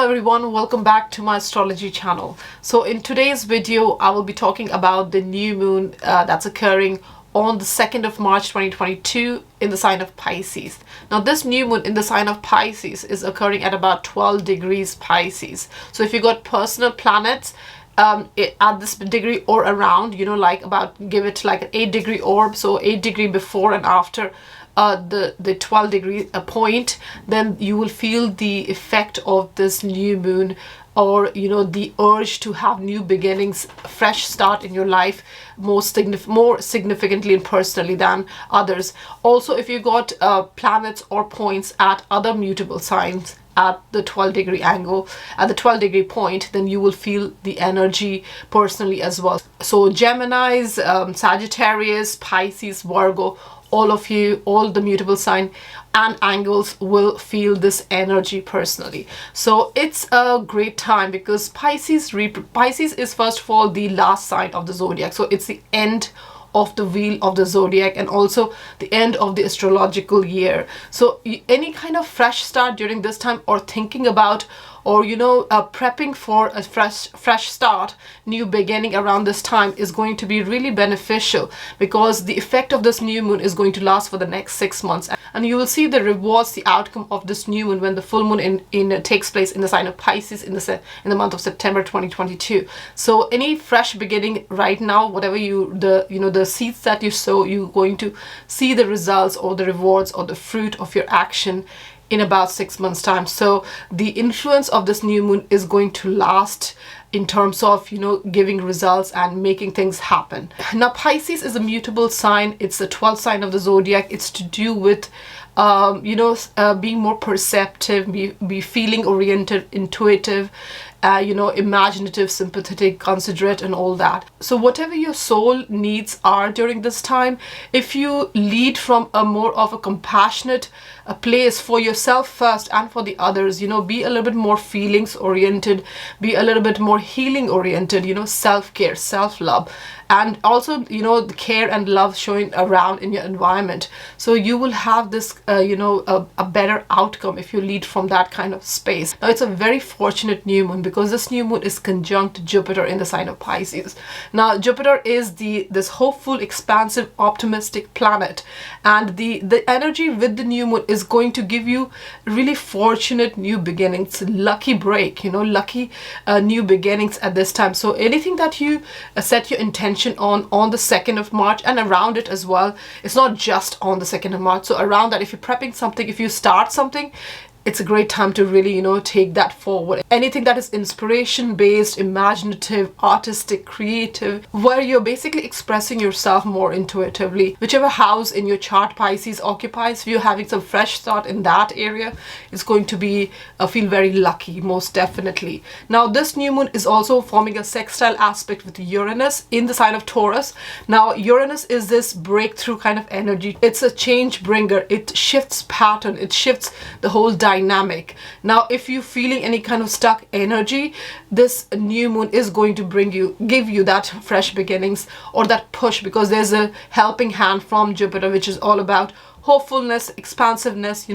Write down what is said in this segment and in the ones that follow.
everyone, welcome back to my astrology channel. So in today's video I will be talking about the new moon that's occurring on the 2nd of March 2022 in the sign of Pisces. Now this new moon in the sign of Pisces is occurring at about 12 degrees Pisces. So if you got personal planets at this degree or around, like about, give it like an 8-degree orb, so 8-degree before and after the 12-degree point, then you will feel the effect of this new moon, or the urge to have new beginnings, fresh start in your life, more significantly and personally than others. Also, if you got planets or points at other mutable signs at the 12-degree angle, at the 12-degree point, then you will feel the energy personally as well. So Geminis, Sagittarius, Pisces, Virgo, all of you, all the mutable sign and angles will feel this energy personally. So it's a great time because Pisces is first of all the last sign of the zodiac. So it's the end of the wheel of the zodiac and also the end of the astrological year. So any kind of fresh start during this time, or thinking about, or prepping for a fresh start, new beginning around this time is going to be really beneficial, because the effect of this new moon is going to last for the next 6 months, and you will see the rewards, the outcome of this new moon when the full moon takes place in the sign of Pisces in the month of September 2022. So any fresh beginning right now, whatever the seeds that you sow, you're going to see the results or the rewards or the fruit of your action in about 6 months time. So the influence of this new moon is going to last in terms of giving results and making things happen. Now Pisces is a mutable sign. It's the 12th sign of the zodiac. It's to do with being more perceptive, be feeling oriented, intuitive, imaginative, sympathetic, considerate, and all that. So whatever your soul needs are during this time, if you lead from a more of a compassionate place for yourself first and for the others, be a little bit more feelings oriented, be a little bit more healing oriented, self-care, self-love, and also the care and love showing around in your environment. So you will have this a better outcome if you lead from that kind of space. Now it's a very fortunate new moon because this new moon is conjunct Jupiter in the sign of Pisces. Now Jupiter is this hopeful, expansive, optimistic planet, and the energy with the new moon is going to give you really fortunate new beginnings, lucky break, lucky new beginnings at this time. So anything that you set your intention on the 2nd of March and around it as well, it's not just on the 2nd of March. So around that, if you're prepping something, if you start something, it's a great time to really take that forward. Anything that is inspiration based, imaginative, artistic, creative, where you're basically expressing yourself more intuitively, whichever house in your chart Pisces occupies, if you're having some fresh start in that area, it's going to be feel very lucky, most definitely. Now this new moon is also forming a sextile aspect with Uranus in the sign of Taurus. Now Uranus is this breakthrough kind of energy. It's a change bringer. It shifts pattern, it shifts the whole dynamic. Now if you're feeling any kind of stuck energy, this new moon is going to give you that fresh beginnings or that push, because there's a helping hand from Jupiter, which is all about hopefulness, expansiveness,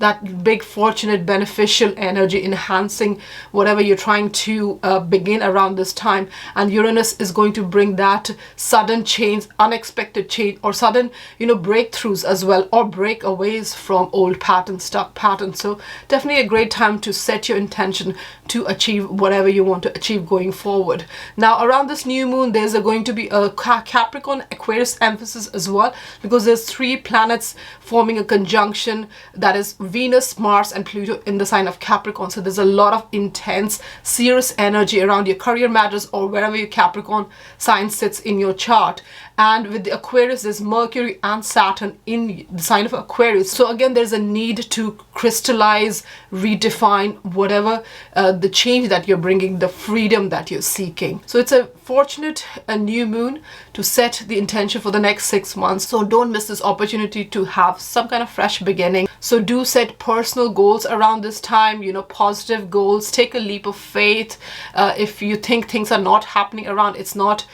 that big, fortunate, beneficial energy, enhancing whatever you're trying to begin around this time. And Uranus is going to bring that sudden change, unexpected change, or sudden, breakthroughs as well, or breakaways from old patterns, stuck patterns. So definitely a great time to set your intention to achieve whatever you want to achieve going forward. Now around this new moon, there's going to be a Capricorn Aquarius emphasis as well, because there's 3 planets forming a conjunction, that is Venus, Mars, and Pluto in the sign of Capricorn. So there's a lot of intense, serious energy around your career matters or wherever your Capricorn sign sits in your chart. And with the Aquarius, there's Mercury and Saturn in the sign of Aquarius. So again, there's a need to crystallize, redefine whatever the change that you're bringing, the freedom that you're seeking. So it's a fortunate new moon to set the intention for the next 6 months. So don't miss this opportunity to have some kind of fresh beginning. So do set personal goals around this time, positive goals. Take a leap of faith. If you think things are not happening around, it's not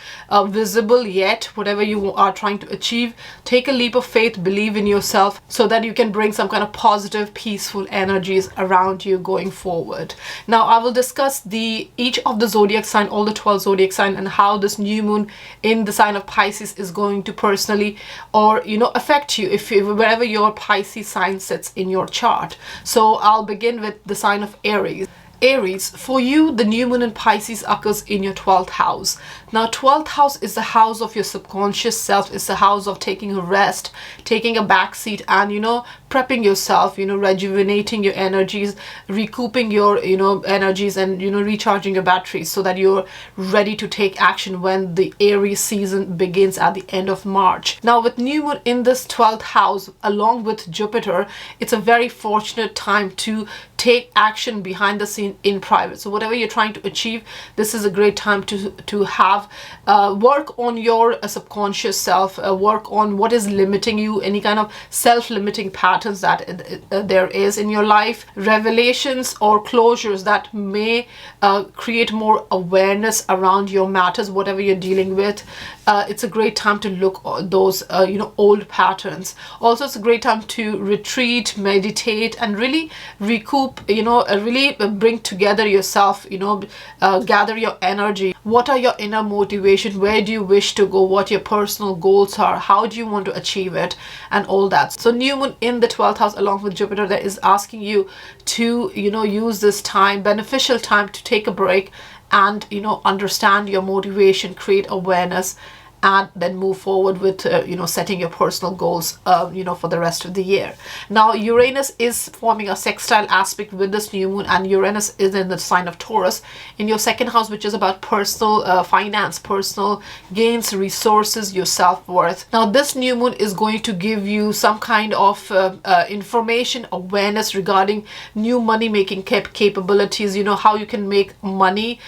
visible yet, whatever whatever you are trying to achieve, take a leap of faith, believe in yourself so that you can bring some kind of positive, peaceful energies around you going forward. Now I will discuss each of the zodiac sign, all the 12 zodiac sign, and how this new moon in the sign of Pisces is going to personally or affect you wherever your Pisces sign sits in your chart. So I'll begin with the sign of Aries. Aries, for you, the new moon in Pisces occurs in your 12th house. Now, 12th house is the house of your subconscious self. It's the house of taking a rest, taking a back seat, and, prepping yourself, rejuvenating your energies, recouping your, energies, and, recharging your batteries so that you're ready to take action when the Aries season begins at the end of March. Now, with new moon in this 12th house, along with Jupiter, it's a very fortunate time to take action behind the scene in private. So whatever you're trying to achieve, this is a great time to have work on your subconscious self, work on what is limiting you, any kind of self-limiting patterns that there is in your life, revelations or closures that may create more awareness around your matters, whatever you're dealing with. It's a great time to look at those old patterns. Also, it's a great time to retreat, meditate, and really recoup, really bring together yourself, gather your energy. What are your inner motivation? Where do you wish to go? What your personal goals are? How do you want to achieve it? And all that. So new moon in the 12th house along with Jupiter, that is asking you to, use this time, beneficial time, to take a break and, understand your motivation, create awareness, and then move forward with setting your personal goals for the rest of the year. Now Uranus is forming a sextile aspect with this new moon, and Uranus is in the sign of Taurus in your second house, which is about personal finance, personal gains, resources, your self-worth. Now this new moon is going to give you some kind of information, awareness regarding new money making capabilities, how you can make money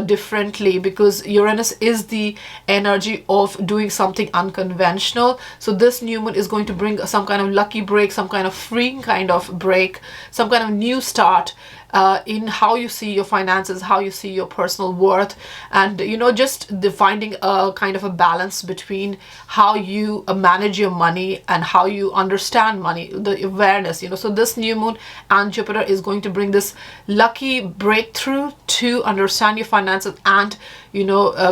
differently, because Uranus is the energy of doing something unconventional. So this new moon is going to bring some kind of lucky break, some kind of free kind of break, some kind of new start in how you see your finances, how you see your personal worth, and just finding a kind of a balance between how you manage your money and how you understand money, the awareness. So this new moon and Jupiter is going to bring this lucky breakthrough to understand your finances and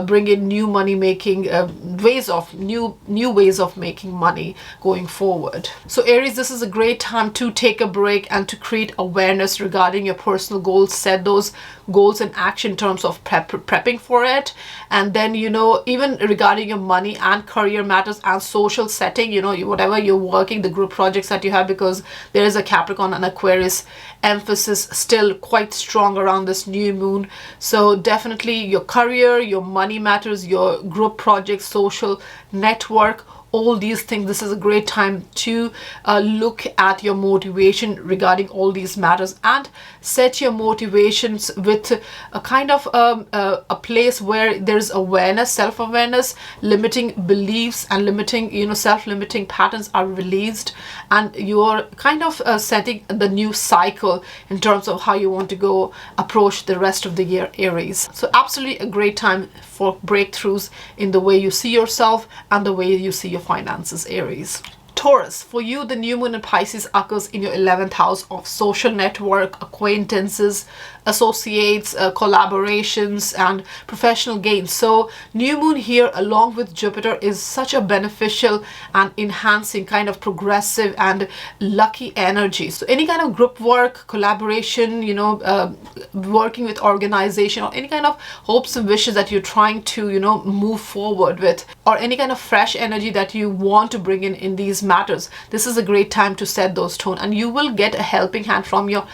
bring in new money making new ways of making money going forward. So Aries, this is a great time to take a break and to create awareness regarding your personal goals, set those goals in action in terms of prepping for it, and then even regarding your money and career matters and social setting, whatever you're working, the group projects that you have, because there is a Capricorn and Aquarius emphasis still quite strong around this new moon. So definitely your career, your money matters, your group projects, social network, all these things, this is a great time to look at your motivation regarding all these matters and set your motivations with a kind of a place where there's awareness, self-awareness, limiting beliefs and limiting, self-limiting patterns are released, and you're kind of setting the new cycle in terms of how you want to go approach the rest of the year, Aries. So absolutely a great time for breakthroughs in the way you see yourself and the way you see your finances, Aries. Taurus, for you, the new moon in Pisces occurs in your 11th house of social network, acquaintances, associates, collaborations, and professional gains. So new moon here along with Jupiter is such a beneficial and enhancing kind of progressive and lucky energy. So any kind of group work, collaboration, working with organization, or any kind of hopes and wishes that you're trying to move forward with, or any kind of fresh energy that you want to bring in these matters, this is a great time to set those tone, and you will get a helping hand from your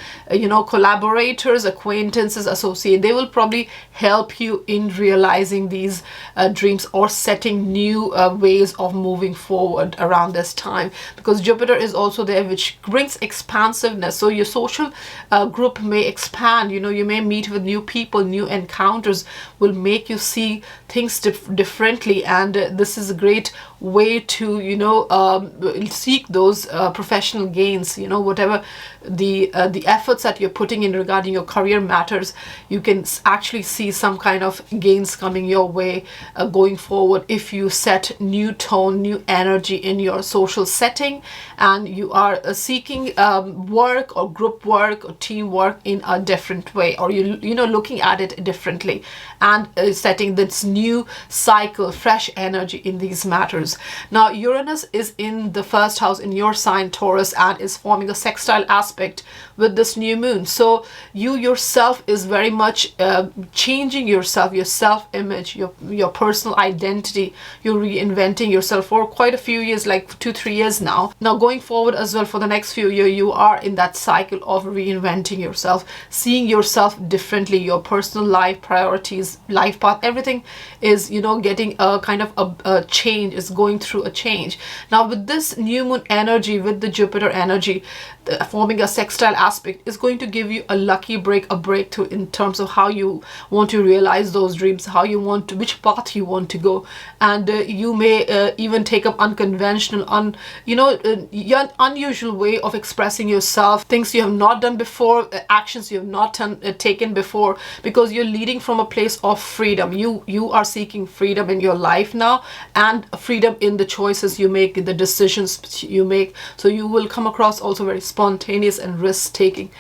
collaborators, acquaintances, associates. They will probably help you in realizing these dreams or setting new ways of moving forward around this time, because Jupiter is also there, which brings expansiveness. So your social group may expand, you may meet with new people, new encounters will make you see things differently, and this is a great way to, you know, seek those professional gains. You know, whatever the efforts that you're putting in regarding your career matters, you can actually see some kind of gains coming your way going forward if you set new tone, new energy in your social setting, and you are seeking work or group work or teamwork in a different way, or you know, looking at it differently, and setting this new cycle, fresh energy in these matters. Now Uranus is in the first house in your sign, Taurus, and is forming a sextile aspect with this new moon. So you yourself is very much changing yourself, your self-image, your personal identity. You're reinventing yourself for quite a few years, like 2-3 years now. Now going forward as well, for the next few years, you are in that cycle of reinventing yourself, seeing yourself differently, your personal life, priorities, life path, everything is, you know, getting a kind of a change, is going through a change. Now with this new moon energy, with the Jupiter energy forming a sextile aspect, is going to give you a lucky break, a breakthrough in terms of how you want to realize those dreams, how you want to, which path you want to go. And you may even take up unconventional, unusual way of expressing yourself, things you have not done before, actions you have not taken before, because you're leading from a place of freedom. You are seeking freedom in your life now, and freedom in the choices you make, in the decisions you make. So you will come across also very spontaneous and risk-taking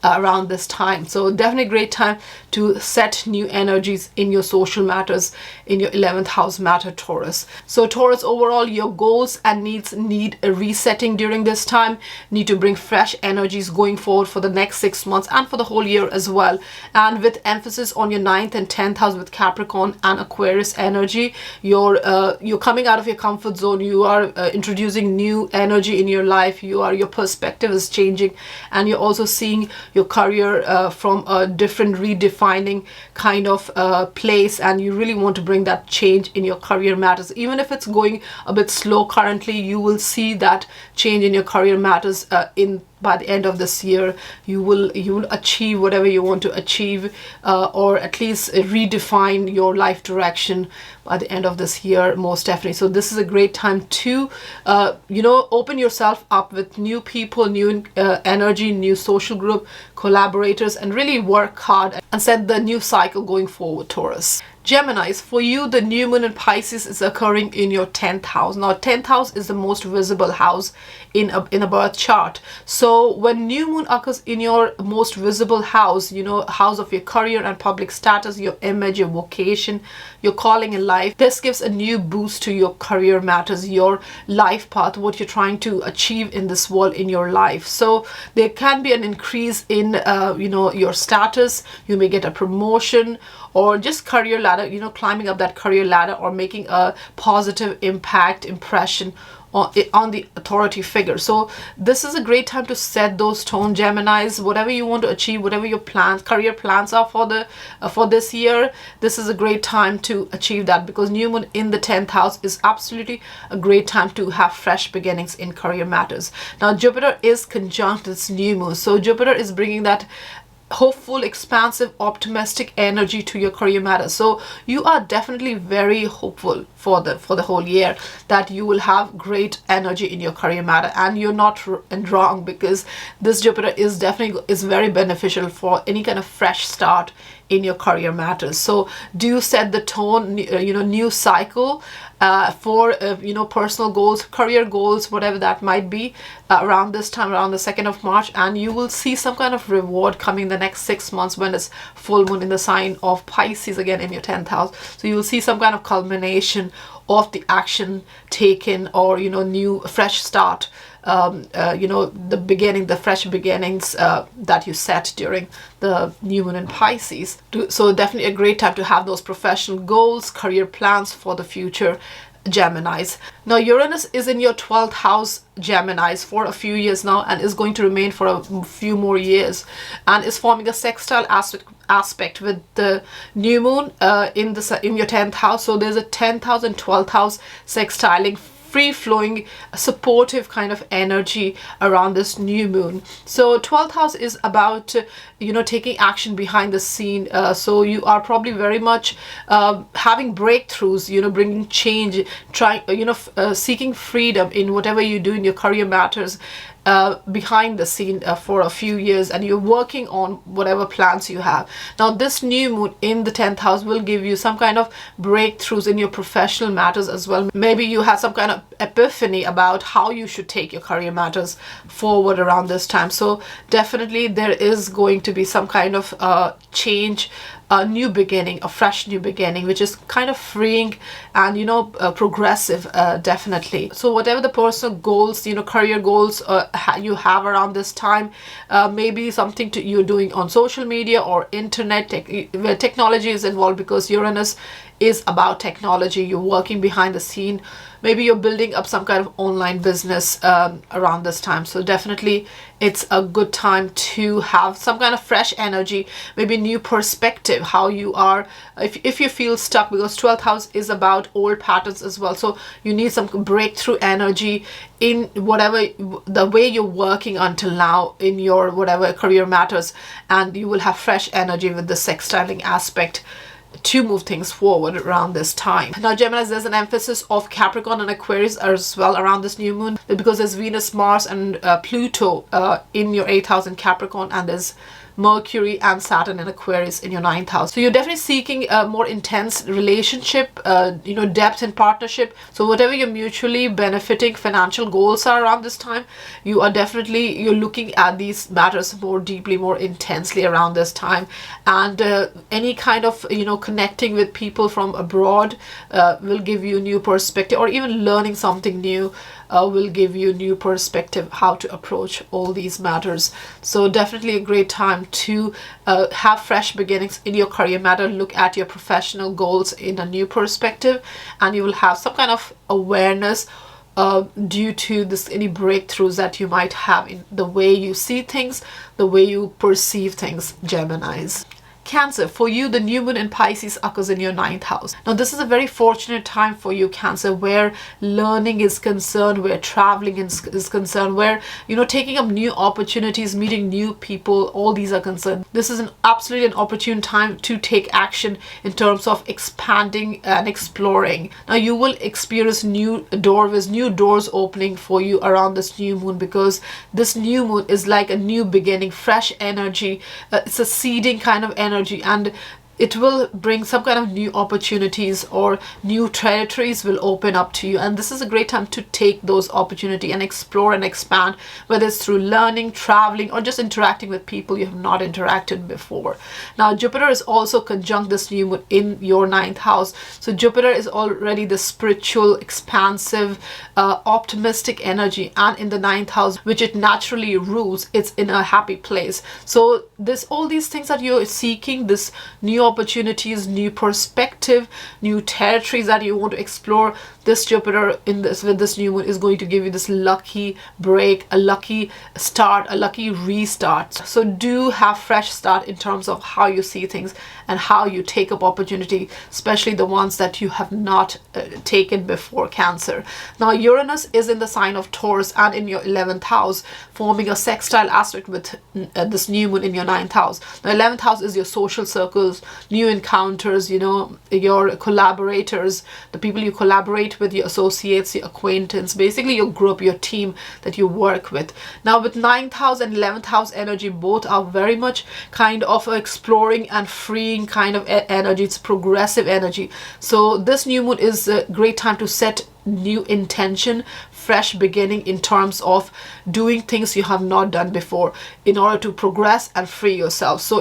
around this time. So definitely a great time to set new energies in your social matters, in your 11th house matter, Taurus. So Taurus, overall your goals and needs need a resetting during this time. Need to bring fresh energies going forward for the next 6 months and for the whole year as well, and with emphasis on your 9th and 10th house with Capricorn and Aquarius energy. You're coming out of your comfort zone. You are introducing new energy in your life. Your perspective is changing, and you're also seeing your career from a different, redefining kind of place, and you really want to bring that change in your career matters. Even if it's going a bit slow currently, you will see that change in your career matters by the end of this year. You will achieve whatever you want to achieve, or at least redefine your life direction by the end of this year, most definitely. So this is a great time to open yourself up with new people, new energy, new social group, collaborators, and really work hard and set the new cycle going forward, Taurus. Geminis, for you, the new moon in Pisces is occurring in your 10th house. Now 10th house is the most visible house in a birth chart. So when new moon occurs in your most visible house, house of your career and public status, your image, your vocation, your calling in life, this gives a new boost to your career matters, your life path, what you're trying to achieve in this world, in your life. So there can be an increase in your status. You may get a promotion, or just career ladder, climbing up that career ladder, or making a positive impression on the authority figure. So this is a great time to set those tone, Geminis. Whatever you want to achieve, whatever your plans, career plans are for this year, this is a great time to achieve that, because new moon in the 10th house is absolutely a great time to have fresh beginnings in career matters. Now Jupiter is conjunct this new moon, so Jupiter is bringing that hopeful, expansive, optimistic energy to your career matters. So you are definitely very hopeful for the whole year that you will have great energy in your career matter, and you're not wrong, because this Jupiter is very beneficial for any kind of fresh start in your career matters. So do set the tone, new cycle for personal goals, career goals, whatever that might be, around this time, around the 2nd of March, and you will see some kind of reward coming the next 6 months when it's full moon in the sign of Pisces, again in your 10th house. So you will see some kind of culmination of the action taken, or new fresh start, the fresh beginnings that you set during the new moon in Pisces. So definitely a great time to have those professional goals, career plans for the future, Geminis. Now Uranus is in your 12th house, Geminis, for a few years now, and is going to remain for a few more years, and is forming a sextile aspect with the new moon in your 10th house. So there's a 10th house and 12th house sextiling free flowing, supportive kind of energy around this new moon. So 12th house is about taking action behind the scene. So you are probably very much having breakthroughs, bringing change, trying, seeking freedom in whatever you do in your career matters, behind the scene for a few years, and you're working on whatever plans you have. Now this new moon in the 10th house will give you some kind of breakthroughs in your professional matters as well. Maybe you had some kind of epiphany about how you should take your career matters forward around this time. So definitely there is going to be some kind of change, a new beginning, a fresh new beginning, which is kind of freeing and progressive, definitely. So whatever the personal goals, career goals you have around this time, maybe something you're doing on social media or internet, where technology is involved, because Uranus is about technology. You're working behind the scene. Maybe you're building up some kind of online business around this time. So definitely it's a good time to have some kind of fresh energy, maybe new perspective, how you are, if you feel stuck, because 12th house is about old patterns as well. So you need some breakthrough energy in whatever the way you're working until now in your whatever career matters, and you will have fresh energy with the sextiling aspect to move things forward around this time. Now Geminis, there's an emphasis of Capricorn and Aquarius as well around this new moon, because there's Venus, Mars and Pluto in your 8th house in Capricorn, and there's Mercury and Saturn in Aquarius in your 9th house. So you're definitely seeking a more intense relationship, depth in partnership. So whatever your mutually benefiting financial goals are around this time, you're looking at these matters more deeply, more intensely around this time. And any kind of connecting with people from abroad will give you new perspective, or even learning something new will give you new perspective how to approach all these matters. So definitely a great time to have fresh beginnings in your career matter. Look at your professional goals in a new perspective, and you will have some kind of awareness due to any breakthroughs that you might have in the way you see things, the way you perceive things, Geminis. Cancer, for you, the new moon in Pisces occurs in your 9th house. Now, this is a very fortunate time for you, Cancer, where learning is concerned, where traveling is concerned, where, taking up new opportunities, meeting new people, all these are concerned. This is absolutely an opportune time to take action in terms of expanding and exploring. Now, you will experience new doors opening for you around this new moon, because this new moon is like a new beginning, fresh energy. It's a seeding kind of energy, and it will bring some kind of new opportunities, or new territories will open up to you. And this is a great time to take those opportunities and explore and expand, whether it's through learning, traveling, or just interacting with people you have not interacted before. Now, Jupiter is also conjunct this new moon in your 9th house. So Jupiter is already the spiritual, expansive, optimistic energy, and in the 9th house, which it naturally rules, it's in a happy place. So all these things that you're seeking, this new opportunities, new perspective, new territories that you want to explore, this Jupiter with this new moon is going to give you this lucky break, a lucky start, a lucky restart. So do have fresh start in terms of how you see things and how you take up opportunity, especially the ones that you have not taken before, Cancer. Now Uranus is in the sign of Taurus and in your 11th house, forming a sextile aspect with this new moon in your 9th house. The 11th house is your social circles, new encounters, your collaborators, the people you collaborate with, your associates, your acquaintance, basically your group, your team that you work with. Now with 9th house and 11th house energy, both are very much kind of exploring and freeing kind of energy. It's progressive energy. So this new moon is a great time to set new intention, fresh beginning in terms of doing things you have not done before in order to progress and free yourself. So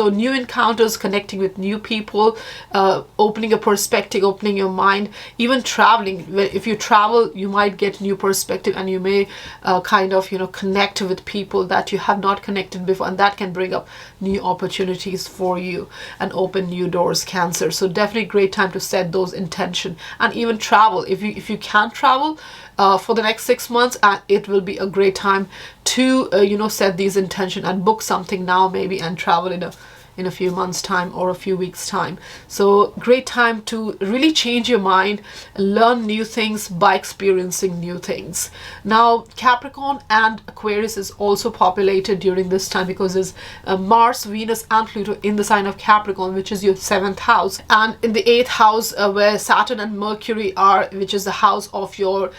new encounters, connecting with new people, opening a perspective, opening your mind, even traveling. If you travel, you might get new perspective, and you may connect with people that you have not connected before, and that can bring up new opportunities for you and open new doors, Cancer. So definitely great time to set those intention, and even travel. If you can't travel for the next 6 months, it will be a great time to set these intention and book something now maybe, and travel in a few months time or a few weeks time. So great time to really change your mind, learn new things by experiencing new things. Now Capricorn and Aquarius is also populated during this time because there's Mars, Venus and Pluto in the sign of Capricorn, which is your seventh house, and in the eighth house where Saturn and Mercury are, which is the house of your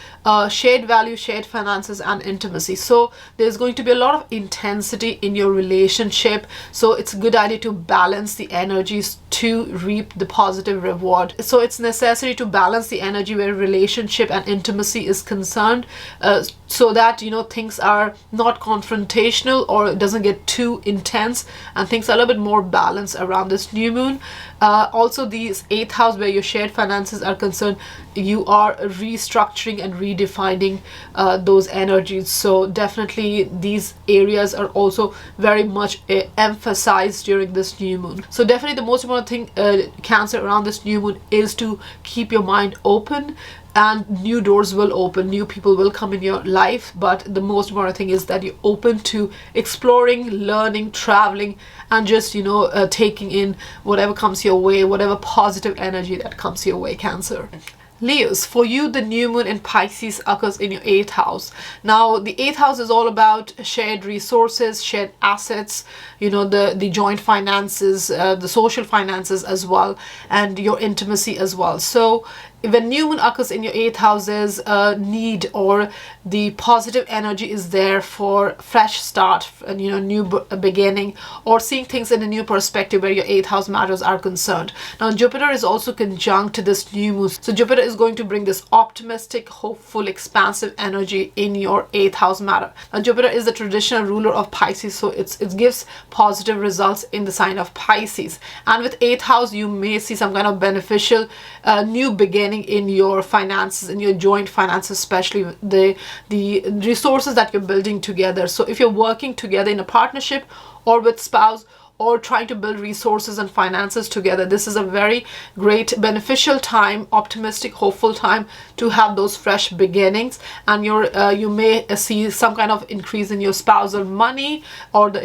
shared value, shared finances and intimacy. So there's going to be a lot of intensity in your relationship, so it's a good idea to balance the energies to reap the positive reward. So it's necessary to balance the energy where relationship and intimacy is concerned, so that things are not confrontational or it doesn't get too intense, and things are a little bit more balanced around this new moon. Also these eighth house where your shared finances are concerned, you are restructuring and redefining those energies. So definitely these areas are also very much emphasized during this new moon. So definitely the most important thing, Cancer, around this new moon is to keep your mind open, and new doors will open, new people will come in your life, but the most important thing is that you're open to exploring, learning, traveling, and just taking in whatever comes your way, whatever positive energy that comes your way, Cancer. Leos, for you the new moon in Pisces occurs in your 8th house. Now the 8th house is all about shared resources, shared assets, the joint finances, the social finances as well, and your intimacy as well. So when new moon occurs in your 8th house, there's a need, or the positive energy is there for fresh start, new beginning, or seeing things in a new perspective where your 8th house matters are concerned. Now Jupiter is also conjunct to this new moon, so Jupiter is going to bring this optimistic, hopeful, expansive energy in your 8th house matter. Now Jupiter is the traditional ruler of Pisces, so it gives positive results in the sign of Pisces, and with 8th house you may see some kind of beneficial new beginning in your finances, in your joint finances, especially the resources that you're building together. So if you're working together in a partnership or with spouse, or trying to build resources and finances together, this is a very great beneficial time, optimistic, hopeful time to have those fresh beginnings. And you may see some kind of increase in your spousal money, or the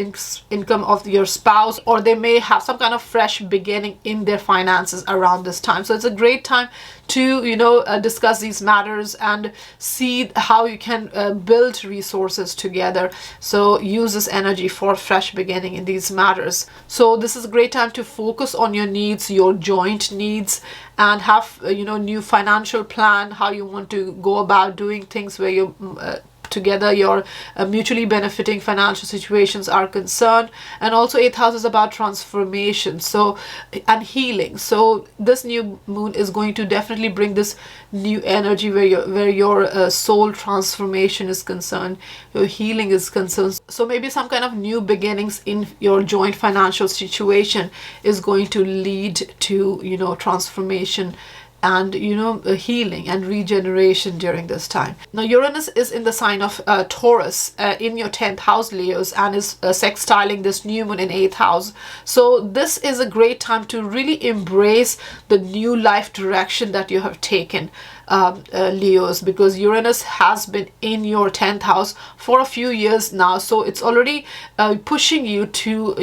income of your spouse, or they may have some kind of fresh beginning in their finances around this time. So it's a great time to discuss these matters and see how you can build resources together. So use this energy for fresh beginning in these matters. So this is a great time to focus on your needs, your joint needs, and have new financial plan, how you want to go about doing things where you together your mutually benefiting financial situations are concerned. And also 8th house is about transformation, so, and healing. So this new moon is going to definitely bring this new energy where your soul transformation is concerned, your healing is concerned. So maybe some kind of new beginnings in your joint financial situation is going to lead to transformation and healing and regeneration during this time. Now Uranus is in the sign of Taurus in your 10th house, Leos, and is sextiling this new moon in 8th house. So this is a great time to really embrace the new life direction that you have taken, Leos, because Uranus has been in your 10th house for a few years now, so it's already pushing you to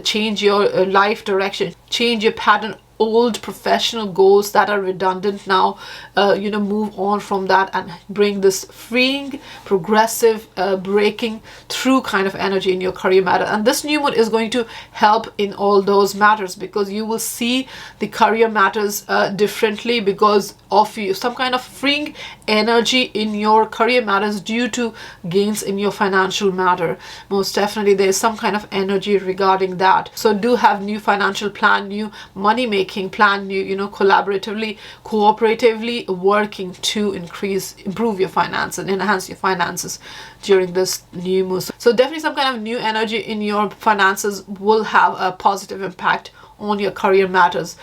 change your life direction, change your pattern, old professional goals that are redundant now, move on from that and bring this freeing, progressive, breaking through kind of energy in your career matter. And this new moon is going to help in all those matters, because you will see the career matters differently because of some kind of freeing energy in your career matters due to gains in your financial matter. Most definitely there is some kind of energy regarding that. So do have new financial plan, new money making plan, new collaboratively, cooperatively working to improve your finances and enhance your finances during this new moon. So definitely some kind of new energy in your finances will have a positive impact on your career matters,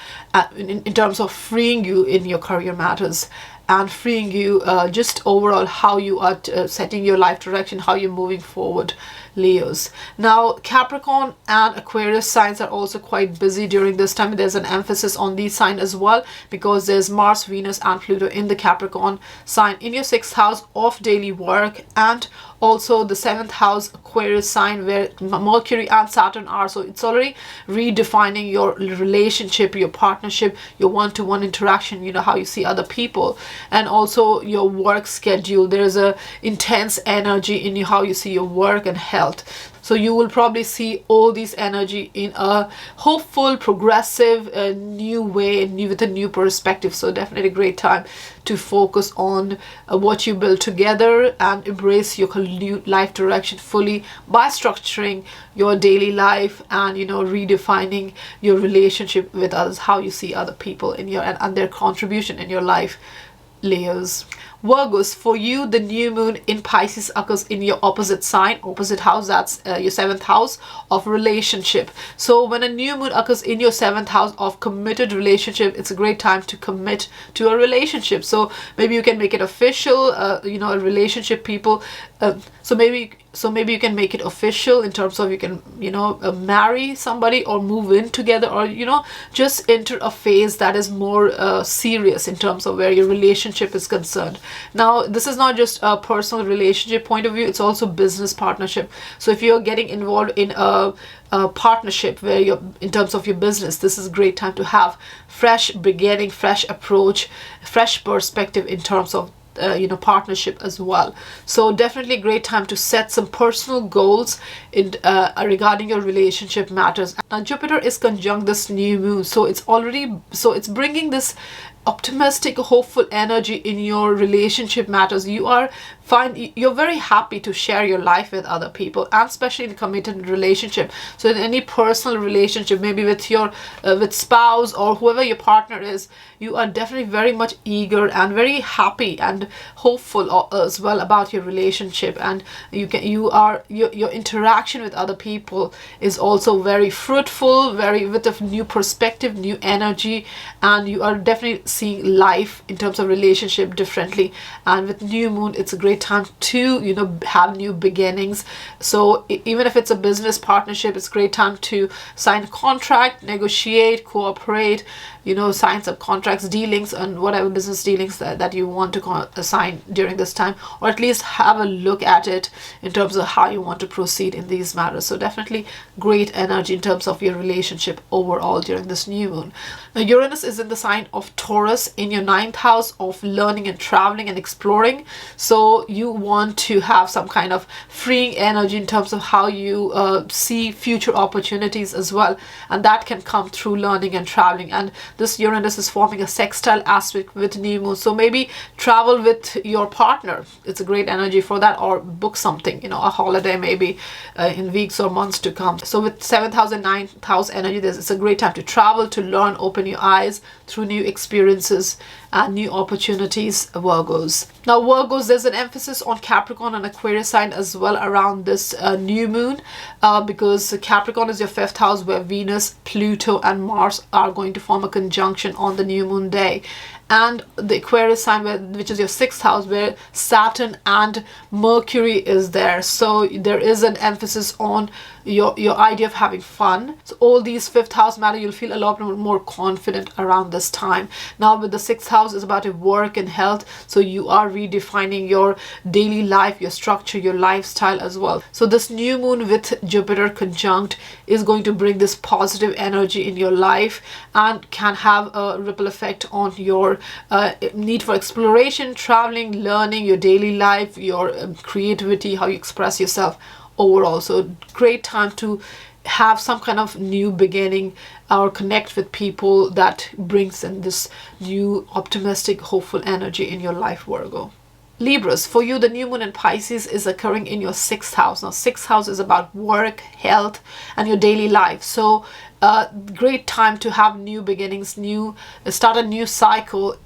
in terms of freeing you in your career matters and freeing you just overall how you are setting your life direction, how you're moving forward, Leos. Now, Capricorn and Aquarius signs are also quite busy during this time. There's an emphasis on these signs as well, because there's Mars, Venus, and Pluto in the Capricorn sign in your 6th house of daily work, and also the 7th house Aquarius sign where Mercury and Saturn are. So it's already redefining your relationship, your partnership, your one-to-one interaction, you know, how you see other people, and also your work schedule. There's a intense energy in you, how you see your work and health. So you will probably see all these energy in a hopeful, progressive, new way, and with a new perspective. So definitely a great time to focus on what you build together and embrace your new life direction fully by structuring your daily life and, you know, redefining your relationship with others, how you see other people in your and their contribution in your life, Leos. Virgos, for you, the new moon in Pisces occurs in your opposite sign, opposite house. That's your 7th house of relationship. So when a new moon occurs in your 7th house of committed relationship, it's a great time to commit to a relationship. So maybe you can make it official, you know, a relationship, people. So maybe you can make it official in terms of you can, you know, marry somebody or move in together, or, you know, just enter a phase that is more serious in terms of where your relationship is concerned. Now, this is not just a personal relationship point of view, it's also business partnership. So if you're getting involved in a partnership where you're in terms of your business, this is a great time to have fresh beginning, fresh approach, fresh perspective in terms of you know, partnership as well. So definitely a great time to set some personal goals in regarding your relationship matters. Now Jupiter is conjunct this new moon, so it's bringing this optimistic, hopeful energy in your relationship matters. You're very happy to share your life with other people, and especially in a committed relationship. So in any personal relationship, maybe with your with spouse or whoever your partner is, you are definitely very much eager and very happy and hopeful as well about your relationship, and your interaction with other people is also very fruitful, very with a new perspective, new energy, and you are definitely seeing life in terms of relationship differently. And with new moon, it's a great time to, you know, have new beginnings. So even if it's a business partnership, it's a great time to sign a contract, negotiate, cooperate, you know, sign some contracts, dealings, and whatever business dealings that you want to sign during this time, or at least have a look at it in terms of how you want to proceed in these matters. So definitely great energy in terms of your relationship overall during this new moon. Now Uranus is in the sign of Taurus in your 9th house of learning and traveling and exploring. So you want to have some kind of freeing energy in terms of how you see future opportunities as well, and that can come through learning and traveling. And this Uranus is forming a sextile aspect with new moon, so maybe travel with your partner. It's a great energy for that, or book something, you know, a holiday maybe in weeks or months to come. So with 7th house and 9th house energy, it's a great time to travel, to learn, open your eyes through new experiences and new opportunities, Virgos. Now Virgos, there's an emphasis on Capricorn and Aquarius sign as well around this new moon, because Capricorn is your 5th house where Venus, Pluto, and Mars are going to form a conjunction on the new moon day, and the Aquarius sign, which is your 6th house, where Saturn and Mercury is there. So there is an emphasis on your idea of having fun. So all these 5th house matter. You'll feel a lot more confident around this time. Now with the 6th house is about your work and health, so you are redefining your daily life, your structure, your lifestyle as well. So this new moon with Jupiter conjunct is going to bring this positive energy in your life and can have a ripple effect on your need for exploration, traveling, learning, your daily life, your creativity, how you express yourself overall. So great time to have some kind of new beginning or connect with people that brings in this new optimistic, hopeful energy in your life, Virgo. Libras, for you, the new moon in Pisces is occurring in your 6th house. Now 6th house is about work, health, and your daily life. So great time to have new beginnings, start a new cycle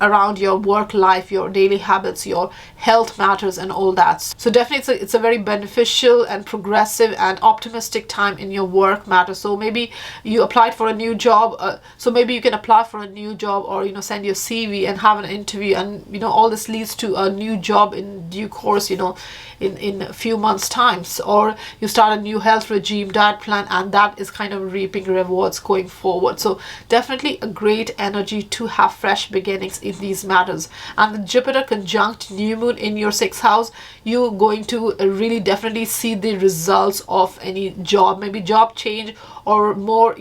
around your work life, your daily habits, your health matters and all that. So definitely it's a very beneficial and progressive and optimistic time in your work matter. So maybe you applied for a new job, so maybe you can apply for a new job, or send your CV and have an interview, and all this leads to a new job in due course, in a few months times. Or you start a new health regime, diet plan, and that is kind of reaping rewards going forward. So definitely a great energy to have fresh beginnings in these matters. And the Jupiter conjunct new moon in your sixth house, you're going to really definitely see the results of any job, maybe job change, or more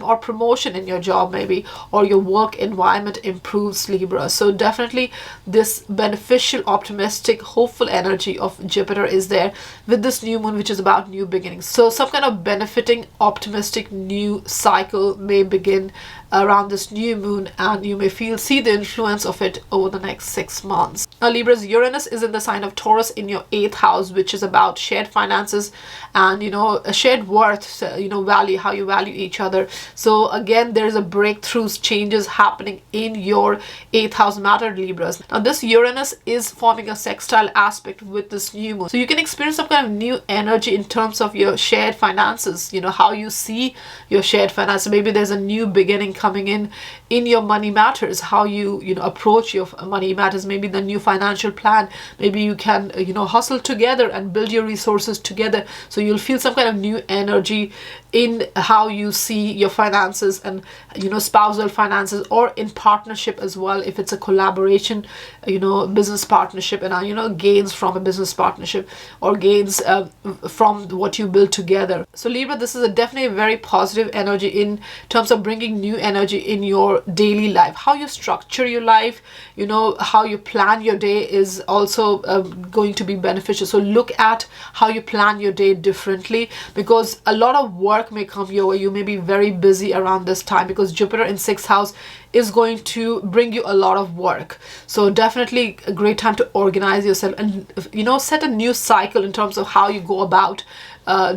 or promotion in your job maybe, or your work environment improves, Libra. So definitely this beneficial, optimistic, hopeful energy of Jupiter is there with this new moon, which is about new beginnings. So some kind of benefiting, optimistic new cycle may begin around this new moon, and you may see the influence of it over the next 6 months. Now Libra's Uranus is in the sign of Taurus in your 8th house, which is about shared finances and a shared worth, value, how you value each other. So again, there's a breakthroughs, changes happening in your 8th house matter, Libras. Now this Uranus is forming a sextile aspect with this new moon, so you can experience some kind of new energy in terms of your shared finances, how you see your shared finances. Maybe there's a new beginning coming in your money matters, how you approach your money matters, maybe the new financial plan. Maybe you can hustle together and build your resources together, so you'll feel some kind of new energy in how you see your finances, and spousal finances, or in partnership as well, if it's a collaboration, business partnership, and gains from a business partnership, or gains from what you build together. So Libra, this is definitely a very positive energy in terms of bringing new energy in your daily life. How you structure your life, how you plan your day is also going to be beneficial. So look at how you plan your day differently, because a lot of work may come your way. You may be very busy around this time, because Jupiter in 6th house is going to bring you a lot of work. So definitely a great time to organize yourself and set a new cycle in terms of how you go about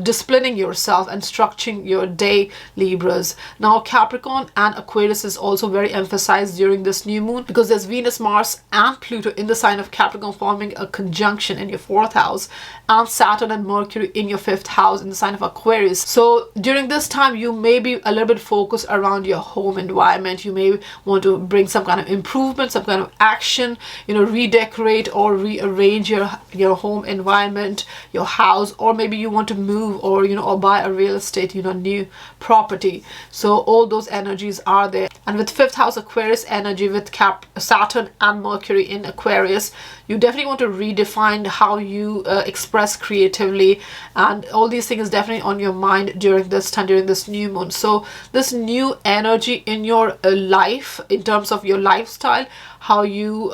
disciplining yourself and structuring your day, Libras. Now Capricorn and Aquarius is also very emphasized during this new moon, because there's Venus, Mars and Pluto in the sign of Capricorn forming a conjunction in your 4th house, and Saturn and Mercury in your 5th house in the sign of Aquarius. So during this time you may be a little bit focused around your home environment. You may want to bring some kind of improvement, some kind of action, redecorate or rearrange your home environment, your house, or maybe you want to move, or or buy a real estate, new property. So all those energies are there. And with 5th house Aquarius energy, with Saturn and Mercury in Aquarius, you definitely want to redefine how you express creatively, and all these things definitely on your mind during this time, during this new moon. So this new energy in your life, in terms of your lifestyle, how you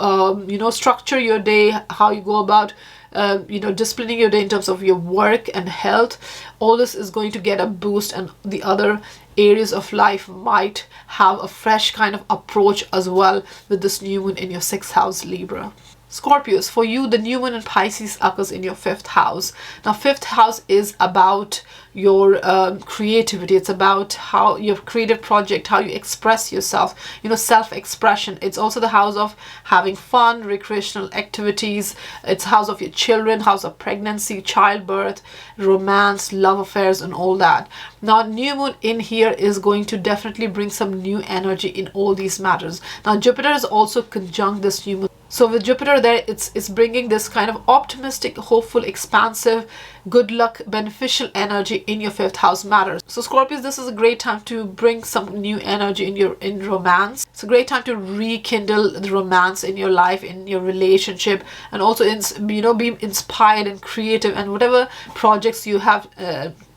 structure your day, how you go about disciplining your day in terms of your work and health, all this is going to get a boost, and the other areas of life might have a fresh kind of approach as well with this new moon in your 6th house, Libra. Scorpios, for you, the new moon in Pisces occurs in your 5th house. Now 5th house is about your creativity. It's about how your creative project, how you express yourself, self-expression. It's also the house of having fun, recreational activities. It's house of your children, house of pregnancy, childbirth, romance, love affairs, and all that. Now new moon in here is going to definitely bring some new energy in all these matters. Now Jupiter is also conjunct this new moon. So with Jupiter there, it's bringing this kind of optimistic, hopeful, expansive, good luck, beneficial energy in your 5th house matters. So Scorpios, this is a great time to bring some new energy in romance. It's a great time to rekindle the romance in your life, in your relationship, and also be inspired and creative, and whatever projects you have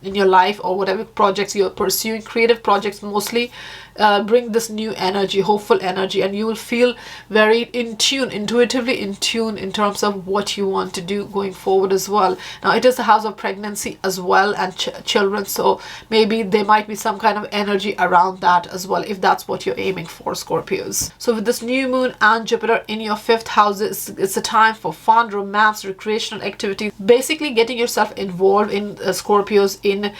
in your life, or whatever projects you're pursuing, creative projects mostly, bring this new energy, hopeful energy, and you will feel very intuitively in tune in terms of what you want to do going forward as well. Now it is the house of pregnancy as well, and children. So maybe there might be some kind of energy around that as well, if that's what you're aiming for, Scorpios. So with this new moon and Jupiter in your 5th house, it's a time for fun, romance, recreational activities, basically getting yourself involved in Scorpios in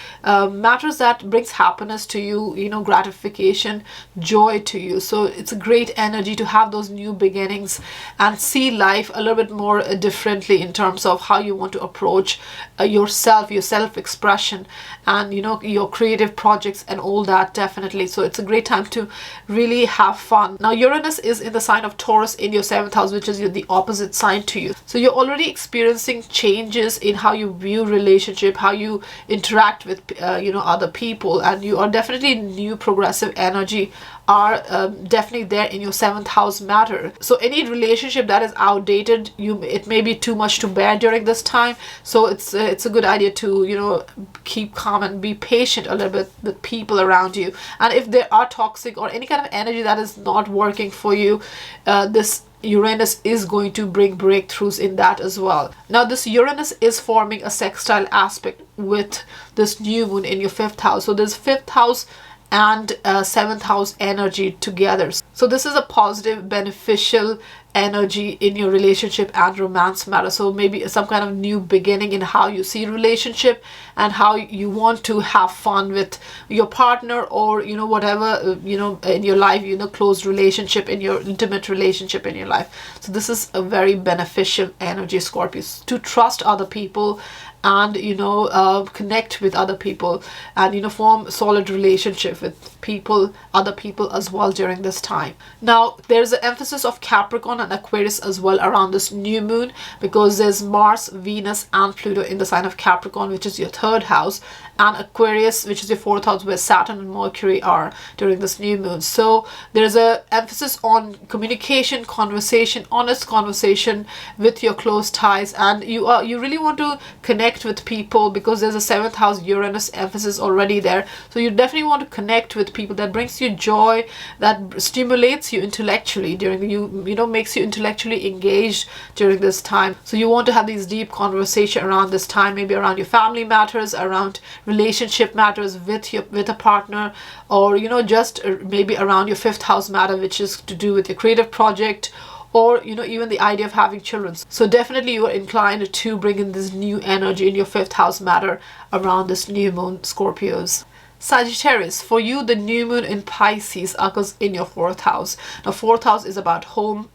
matters that brings happiness to you, you know, gratification, joy to you. So it's a great energy to have those new beginnings and see life a little bit more differently in terms of how you want to approach yourself, your self-expression, and you know, your creative projects and all that, definitely. So it's a great time to really have fun. Now Uranus is in the sign of Taurus in your 7th house, which is the opposite sign to you. So you're already experiencing changes in how you view relationship, how you interact with you know, other people, and you are definitely new progressive energy are definitely there in your 7th house matter. So any relationship that is outdated, it may be too much to bear during this time. So it's a good idea to, you know, keep calm and be patient a little bit with people around you. And if they are toxic or any kind of energy that is not working for you, this Uranus is going to bring breakthroughs in that as well. Now this Uranus is forming a sextile aspect with this new moon in your 5th house. So there's 5th house and 7th house energy together. So this is a positive, beneficial energy in your relationship and romance matter. So maybe some kind of new beginning in how you see relationship and how you want to have fun with your partner, or you know, whatever you know, in your life, you know, close relationship, in your intimate relationship in your life. So this is a very beneficial energy, Scorpios, to trust other people and you know, connect with other people, and you know, form solid relationship with people, other people as well during this time. Now there's an emphasis of Capricorn and Aquarius as well around this new moon, because there's Mars, Venus and Pluto in the sign of Capricorn, which is your 3rd house, and Aquarius, which is your 4th house, where Saturn and Mercury are during this new moon. So there's a emphasis on communication, conversation, honest conversation with your close ties, and you really want to connect with people, because there's a 7th house Uranus emphasis already there. So you definitely want to connect with people. That brings you joy, that stimulates you intellectually during you know, makes you intellectually engaged during this time. So you want to have these deep conversation around this time, maybe around your family matters, around relationship matters with a partner, or you know, just maybe around your 5th house matter, which is to do with your creative project, or you know, even the idea of having children. So definitely you are inclined to bring in this new energy in your 5th house matter around this new moon, Scorpios. Sagittarius, for you the new moon in Pisces occurs in your 4th house. Now 4th house is about home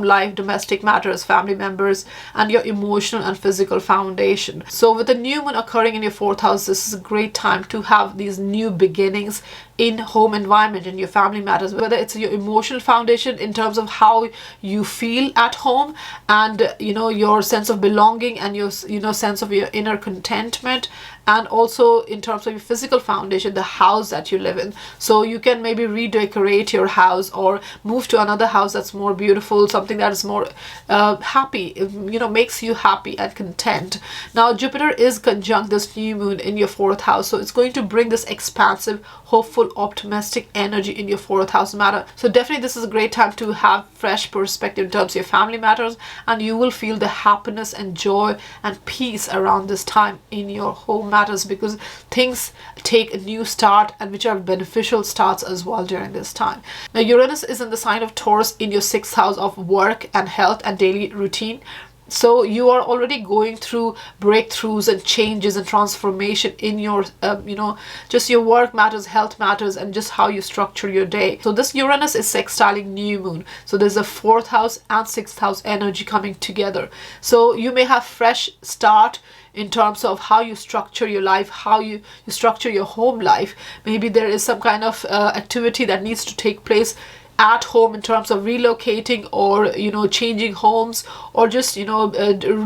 life, domestic matters, family members, and your emotional and physical foundation. So with the new moon occurring in your 4th house, this is a great time to have these new beginnings in home environment, in your family matters, whether it's your emotional foundation in terms of how you feel at home, and you know, your sense of belonging, and your, you know, sense of your inner contentment, and also in terms of your physical foundation, the house that you live in. So you can maybe redecorate your house or move to another house that's more beautiful, something that is more happy, you know, makes you happy and content. Now Jupiter is conjunct this new moon in your 4th house, so it's going to bring this expansive, hopeful, optimistic energy in your 4th house matter. So definitely this is a great time to have fresh perspective in terms of your family matters, and you will feel the happiness and joy and peace around this time in your home matters, because things take a new start, and which are beneficial starts as well during this time. Now Uranus is in the sign of Taurus in your 6th house of work and health and daily routine. So you are already going through breakthroughs and changes and transformation in your you know, just your work matters, health matters, and just how you structure your day. So this Uranus is sextiling new moon, so there's a 4th house and 6th house energy coming together. So you may have fresh start in terms of how you structure your life, how you structure your home life. Maybe there is some kind of activity that needs to take place at home in terms of relocating, or you know, changing homes, or just you know,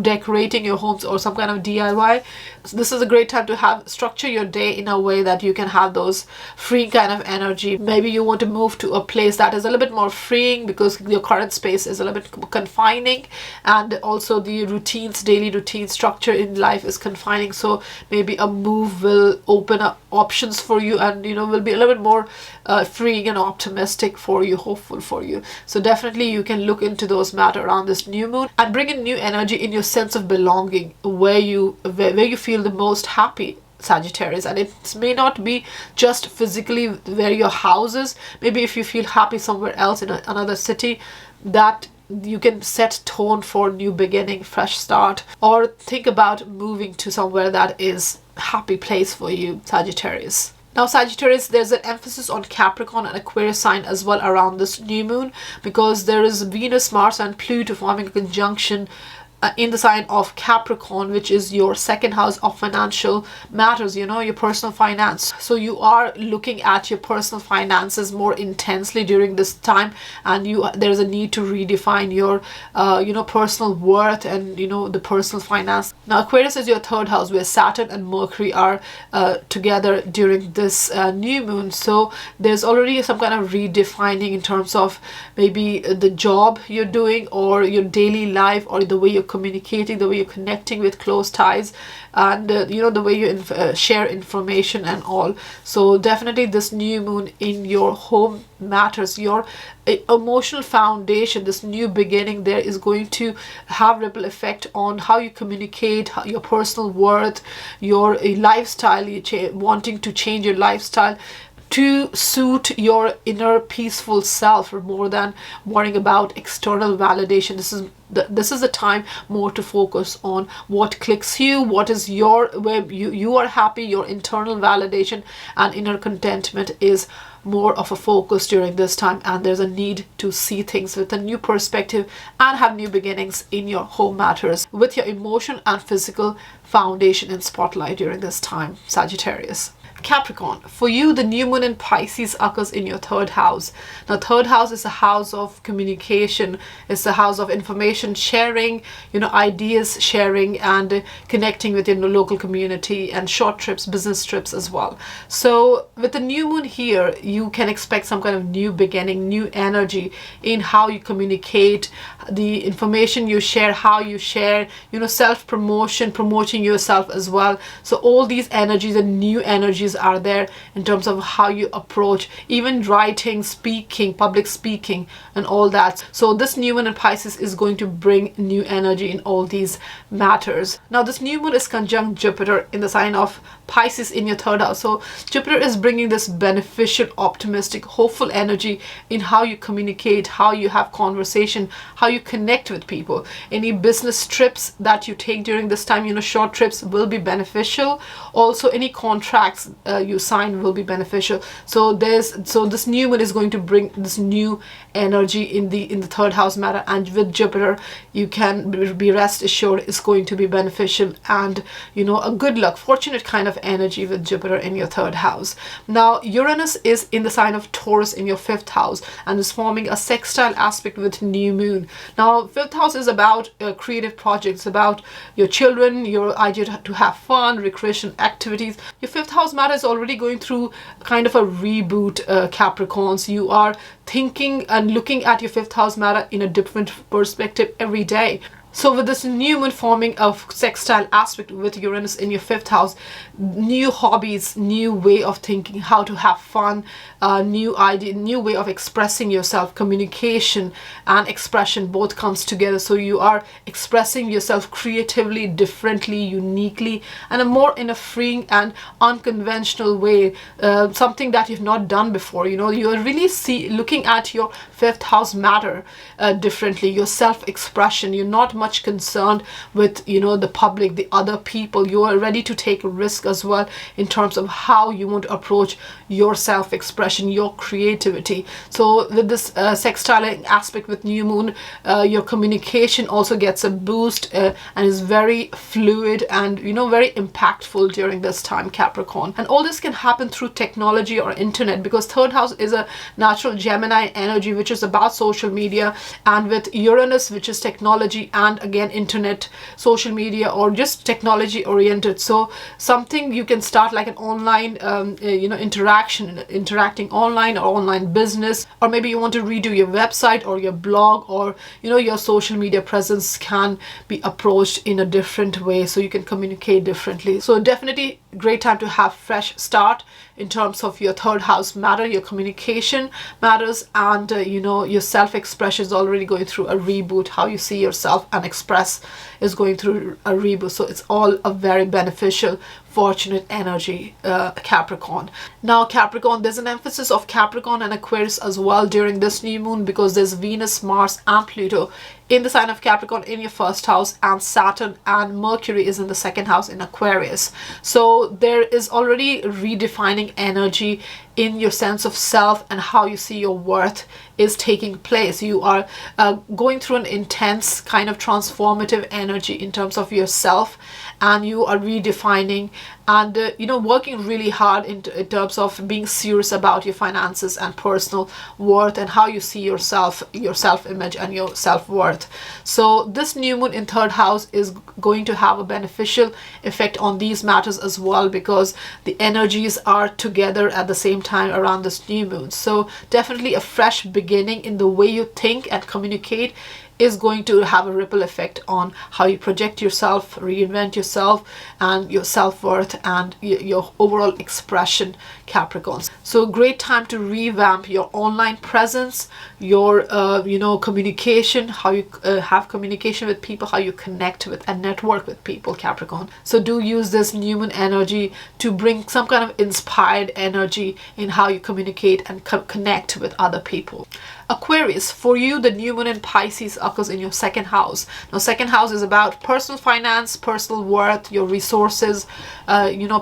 decorating your homes, or some kind of DIY. So this is a great time to have structure your day in a way that you can have those free kind of energy. Maybe you want to move to a place that is a little bit more freeing, because your current space is a little bit confining, and also the routines, daily routine structure in life is confining. So maybe a move will open up options for you, and you know, will be a little bit more freeing and optimistic for you, hopeful for you. So definitely you can look into those matter around this new moon and bring in new energy in your sense of belonging, where you feel the most happy, Sagittarius. And it may not be just physically where your house is. Maybe if you feel happy somewhere else in another city, that you can set tone for new beginning, fresh start, or think about moving to somewhere that is a happy place for you, Sagittarius. Now Sagittarius, there's an emphasis on Capricorn and Aquarius sign as well around this new moon, because there is Venus, Mars and Pluto forming a conjunction in the sign of Capricorn, which is your second house of financial matters, your personal finance. So you are looking at your personal finances more intensely during this time, and there's a need to redefine your personal worth and the personal finance. Now Aquarius is your third house, where Saturn and Mercury are together during this new moon. So there's already some kind of redefining in terms of maybe the job you're doing, or your daily life, or the way you're communicating, the way you're connecting with close ties, and the way you share information and all. So definitely this new moon in your home matters, your emotional foundation, this new beginning there is going to have ripple effect on how you communicate, your personal worth, your lifestyle, wanting to change your lifestyle to suit your inner peaceful self, more than worrying about external validation. This is the time more to focus on what clicks you, what is where you are happy. Your internal validation and inner contentment is more of a focus during this time, and there's a need to see things with a new perspective and have new beginnings in your home matters, with your emotion and physical foundation in spotlight during this time, Sagittarius. Capricorn, for you the new moon in Pisces occurs in your third house. Now third house is a house of communication, it's a house of information sharing, ideas sharing, and connecting with your local community, and short trips, business trips as well. So with the new moon here, you can expect some kind of new beginning, new energy in how you communicate, the information you share, how you share, self-promotion, promoting yourself as well. So all these energies and new energies are there in terms of how you approach even writing, speaking, public speaking and all that. So this new moon in Pisces is going to bring new energy in all these matters. Now this new moon is conjunct Jupiter in the sign of Pisces in your third house. So Jupiter is bringing this beneficial, optimistic, hopeful energy in how you communicate, how you have conversation, how you connect with people. Any business trips that you take during this time, short trips will be beneficial. Also any contracts you sign will be beneficial. So this new moon is going to bring this new energy in the third house matter, and with Jupiter you can be rest assured it's going to be beneficial, and a good luck, fortunate kind of energy with Jupiter in your third house. Now Uranus is in the sign of Taurus in your fifth house and is forming a sextile aspect with new moon. Now fifth house is about creative projects, about your children, your idea to have fun, recreation activities. Your fifth house matter is already going through kind of a reboot, Capricorns. You are thinking and looking at your fifth house matter in a different perspective every day. So with this new moon forming a sextile aspect with Uranus in your fifth house, new hobbies, new way of thinking, how to have fun, new idea, new way of expressing yourself, communication and expression both comes together. So you are expressing yourself creatively, differently, uniquely, and in a freeing and unconventional way, something that you've not done before. You are really looking at your fifth house matter differently, your self-expression. You're not much concerned with the public, the other people. You are ready to take a risk as well in terms of how you want to approach your self-expression, your creativity. So with this sextile aspect with new moon, your communication also gets a boost and is very fluid and very impactful during this time, Capricorn. And all this can happen through technology or internet, because third house is a natural Gemini energy which is about social media, and with Uranus, which is technology and again internet, social media, or just technology oriented. So something you can start like an online interacting online, or online business, or maybe you want to redo your website or your blog, or your social media presence can be approached in a different way, so you can communicate differently. So definitely great time to have fresh start in terms of your third house matter, your communication matters, and your self-expression is already going through a reboot. How you see yourself and express is going through a reboot. So it's all a very beneficial, fortunate energy, Capricorn. Now Capricorn, there's an emphasis of Capricorn and Aquarius as well during this new moon, because there's Venus, Mars and Pluto in the sign of Capricorn in your first house, and Saturn and Mercury is in the second house in Aquarius. So there is already redefining energy in your sense of self, and how you see your worth is taking place. You are going through an intense kind of transformative energy in terms of yourself, and you are redefining and working really hard in terms of being serious about your finances and personal worth, and how you see yourself, your self-image and your self-worth. So this new moon in third house is going to have a beneficial effect on these matters as well, because the energies are together at the same time around this new moon. So definitely a fresh beginning in the way you think and communicate is going to have a ripple effect on how you project yourself, reinvent yourself, and your self-worth and your overall expression, Capricorns. So great time to revamp your online presence, your communication, how you have communication with people, how you connect with and network with people, Capricorn. So do use this new moon energy to bring some kind of inspired energy in how you communicate and connect with other people. Aquarius, for you, the new moon in Pisces occurs in your second house. Now, second house is about personal finance, personal worth, your resources,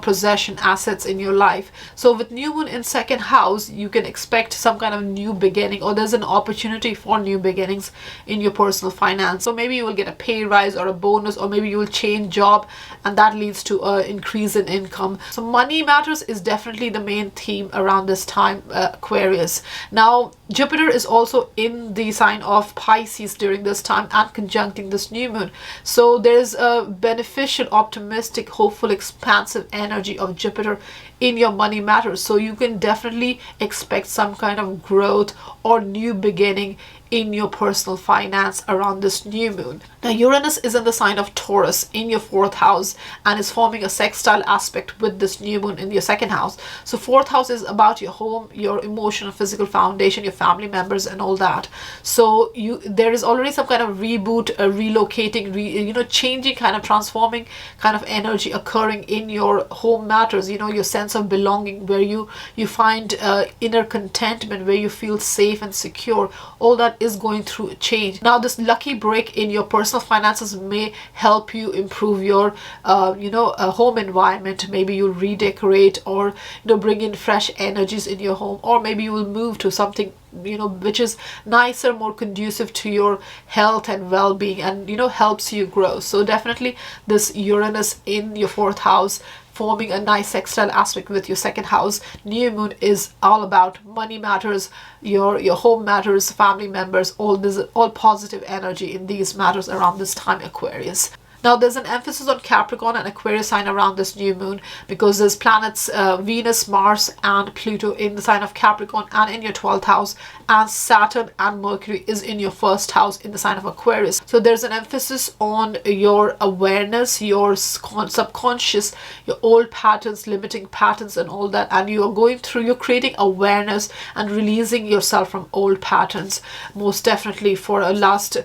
possession, assets in your life. So with new moon in second house, you can expect some kind of new beginning, or there's an opportunity for new beginnings in your personal finance. So maybe you will get a pay rise or a bonus, or maybe you will change job, and that leads to an increase in income. So money matters is definitely the main theme around this time, Aquarius. Now, Jupiter is also in the sign of Pisces during this time and conjuncting this new moon. So there's a beneficial, optimistic, hopeful, expansive energy of Jupiter in your money matters. So you can definitely expect some kind of growth or new beginning in your personal finance around this new moon. Now Uranus is in the sign of Taurus in your fourth house and is forming a sextile aspect with this new moon in your second house. So fourth house is about your home, your emotional, physical foundation, your family members and all that. So there is already some kind of reboot, relocating, changing, kind of transforming kind of energy occurring in your home matters, your sense of belonging, where you find inner contentment, where you feel safe and secure. All that is going through a change. Now this lucky break in your personal finances may help you improve your home environment. Maybe you'll redecorate, or bring in fresh energies in your home, or maybe you will move to something which is nicer, more conducive to your health and well-being, and helps you grow. So definitely this Uranus in your fourth house forming a nice sextile aspect with your second house new moon is all about money matters, your home matters, family members, all positive energy in these matters around this time, Aquarius. Now there's an emphasis on Capricorn and Aquarius sign around this new moon, because there's planets Venus, Mars and Pluto in the sign of Capricorn and in your 12th house, and Saturn and Mercury is in your first house in the sign of Aquarius. So there's an emphasis on your awareness, your subconscious, your old patterns, limiting patterns and all that, and you're creating awareness and releasing yourself from old patterns, most definitely for a last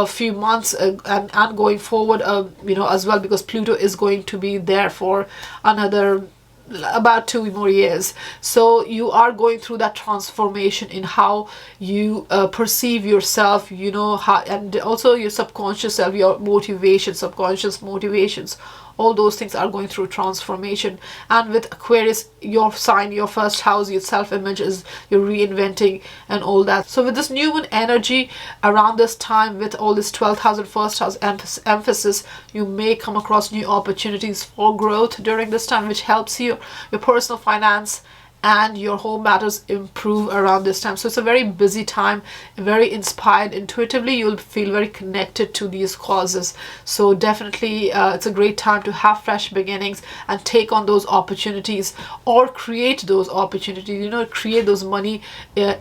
few months and going forward, as well, because Pluto is going to be there for another about 2 more years. So you are going through that transformation in how you perceive yourself, how, and also your subconscious self, your subconscious motivations. All those things are going through transformation. And with Aquarius, your sign, your first house, your self-image is you're reinventing and all that. So with this new moon energy around this time, with all this 12th house and first house emphasis, you may come across new opportunities for growth during this time, which helps you, your personal finance and your home matters improve around this time. So it's a very busy time, very inspired. Intuitively you'll feel very connected to these causes. So definitely it's a great time to have fresh beginnings and take on those opportunities, or create those opportunities, create those money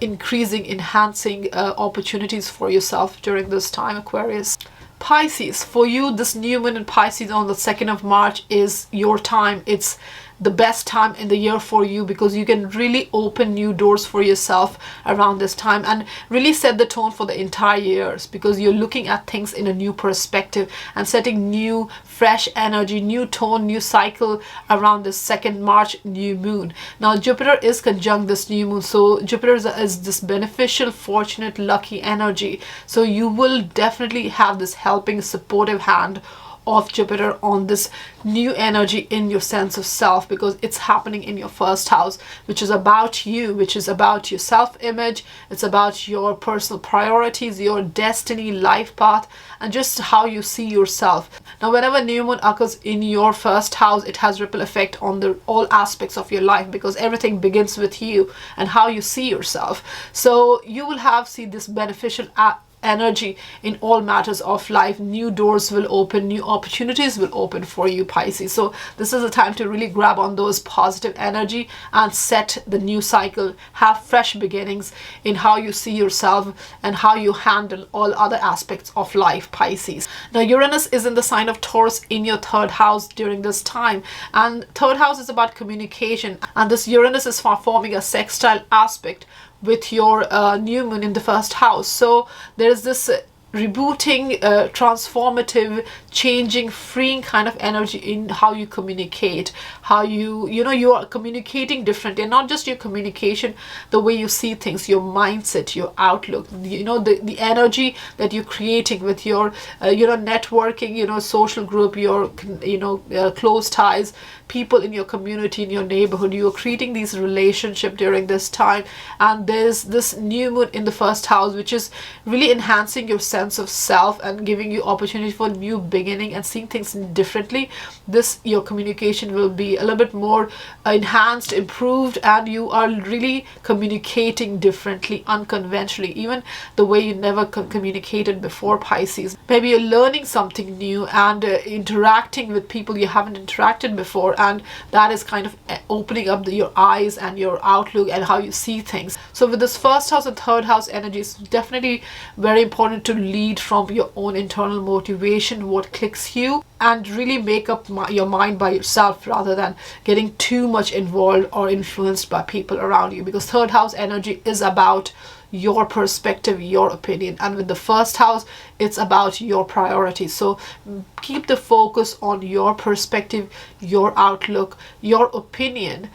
increasing, enhancing opportunities for yourself during this time, Aquarius. Pisces, for you, this new moon in Pisces on the 2nd of March is your time. It's the best time in the year for you, because you can really open new doors for yourself around this time and really set the tone for the entire years, because you're looking at things in a new perspective and setting new fresh energy, new tone, new cycle around this 2nd March new moon. Now Jupiter is conjunct this new moon, so Jupiter is this beneficial, fortunate, lucky energy. So you will definitely have this helping, supportive hand of Jupiter on this new energy in your sense of self, because it's happening in your 1st house, which is about you, which is about your self-image. It's about your personal priorities, your destiny, life path, and just how you see yourself. Now whenever new moon occurs in your 1st house, it has ripple effect on the all aspects of your life, because everything begins with you and how you see yourself. So you will see this beneficial energy in all matters of life. New doors will open, new opportunities will open for you, Pisces. So this is a time to really grab on those positive energy and set the new cycle, have fresh beginnings in how you see yourself and how you handle all other aspects of life, Pisces. Now Uranus is in the sign of Taurus in your 3rd house during this time, and 3rd house is about communication, and this Uranus is forming a sextile aspect with your new moon in the 1st house. So there's this rebooting, transformative, changing, freeing kind of energy in how you communicate, how you are communicating differently, and not just your communication, the way you see things, your mindset, your outlook, the energy that you're creating with your networking, social group, your close ties, people in your community, in your neighborhood. You are creating these relationships during this time, and there's this new moon in the 1st house, which is really enhancing your sense of self and giving you opportunity for new beginning and seeing things differently. Your communication will be a little bit more enhanced, improved, and you are really communicating differently, unconventionally, even the way you never communicated before, Pisces. Maybe you're learning something new and interacting with people you haven't interacted before, and that is kind of opening up your eyes and your outlook and how you see things. So with this 1st house and 3rd house energy, it's definitely very important to lead from your own internal motivation, what clicks you, and really make up your mind by yourself rather than getting too much involved or influenced by people around you, because 3rd house energy is about your perspective, your opinion, and with the 1st house it's about your priorities. So keep the focus on your perspective, your outlook, your opinion,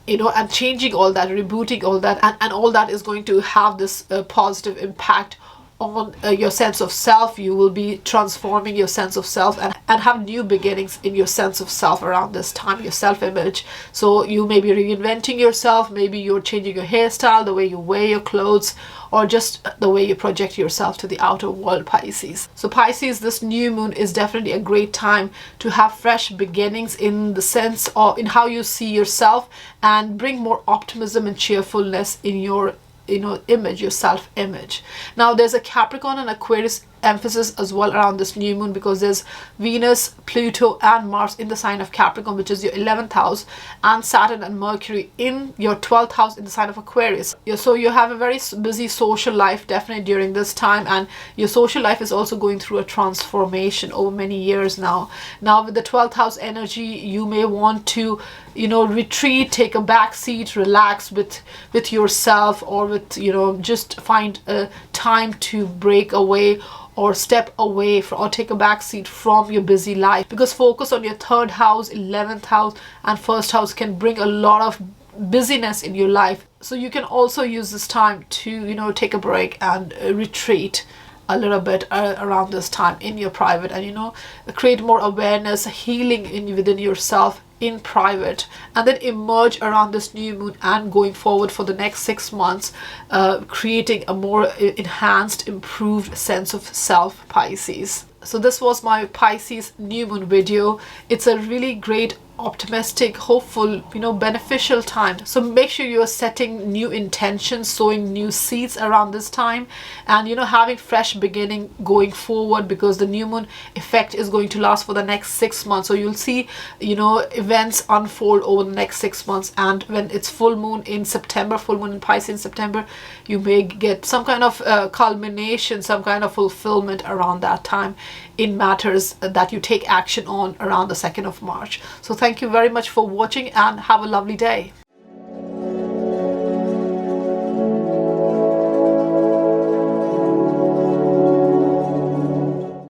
and changing all that, rebooting all that, and all that is going to have this positive impact on your sense of self. You will be transforming your sense of self and have new beginnings in your sense of self around this time, your self-image. So you may be reinventing yourself, maybe you're changing your hairstyle, the way you wear your clothes, or just the way you project yourself to the outer world, Pisces. So Pisces, this new moon is definitely a great time to have fresh beginnings in the sense of in how you see yourself, and bring more optimism and cheerfulness in your image, your self-image. Now there's a Capricorn and Aquarius emphasis as well around this new moon, because there's Venus, Pluto, and Mars in the sign of Capricorn, which is your 11th house, and Saturn and Mercury in your 12th house in the sign of Aquarius. So you have a very busy social life definitely during this time, and your social life is also going through a transformation over many years now. Now with the 12th house energy, you may want to retreat, take a back seat, relax with yourself, or with just find a time to break away or step away from, or take a back seat from your busy life, because focus on your 3rd house, 11th house, and 1st house can bring a lot of busyness in your life. So you can also use this time to take a break and retreat a little bit around this time in your private, and create more awareness, healing within yourself in private, and then emerge around this new moon and going forward for the next 6 months, creating a more enhanced, improved sense of self, Pisces. So this was my Pisces new moon video. It's a really great, optimistic, hopeful, beneficial time. So make sure you are setting new intentions, sowing new seeds around this time, and having fresh beginning going forward, because the new moon effect is going to last for the next 6 months. So you'll see events unfold over the next 6 months, and when it's full moon in September, full moon in Pisces in September, you may get some kind of culmination, some kind of fulfillment around that time in matters that you take action on around the 2nd of March. So thank you very much for watching and have a lovely day.